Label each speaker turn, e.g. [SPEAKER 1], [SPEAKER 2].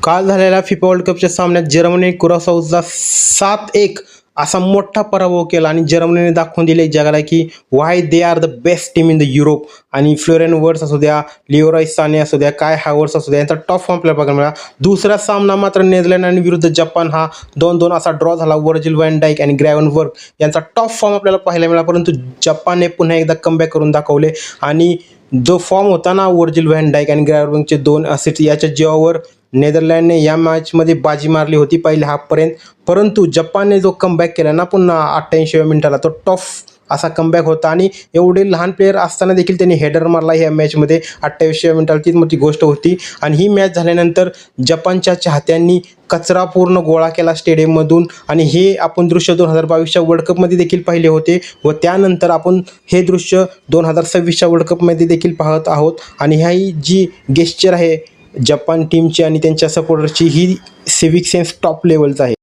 [SPEAKER 1] काल झालेल्या FIFA world कपच्या सामन्यात जर्मनीने कुरासाओचा 7-1 असा मोठा पराभव केला आणि जर्मनीने दाखवून दिले जगाला की Y they are the best team in the Europe. आणि फ्लोरेन वर्ड्स असू द्या, लिओरॉय साने असू द्या, काय हावर्स असू द्या, यांचा टॉप फॉर्म आपल्याला बघायला मिळाला. दुसरा सामना मात्र नेदरलँड आणि विरुद्ध जपान हा 2-2 असा ड्रॉ झाला. वर्जिल व्हॅन डाईक आणि ग्रॅव्हनबर्ग यांचा टॉप फॉर्म आपल्याला पाहायला मिळाला, परंतु जपानने पुन्हा एकदा कमबॅक करून दाखवले आणि जो फॉर्म होता ना वर्जिल व्हॅन डाईक आणि ग्रॅव्हनबर्गचे 2 असिस्ट याच्या जीवावर नेदरलँडने या मॅचमध्ये बाजी मारली होती पहिल्या हाफपर्यंत. परंतु जपानने जो कमबॅक केला ना पुन्हा 88व्या मिनिटाला, तो टफ असा कमबॅक होता आणि एवढे लहान प्लेयर असताना देखील त्यांनी हेडर मारला ह्या मॅचमध्ये 28व्या मिनिटाला. ती मोठी गोष्ट होती. आणि ही मॅच झाल्यानंतर जपानच्या चाहत्यांनी कचरा पूर्ण गोळा केला स्टेडियममधून आणि हे आपण दृश्य 2022च्या वर्ल्ड कपमध्ये देखील पाहिले होते व त्यानंतर आपण हे दृश्य 2026च्या वर्ल्ड कपमध्ये देखील पाहत आहोत. आणि ह्याही जी गेस्चर आहे जपान टीमची आणि त्यांच्या सपोर्टरची, ही सिविक सेन्स टॉप लेवलचा आहे.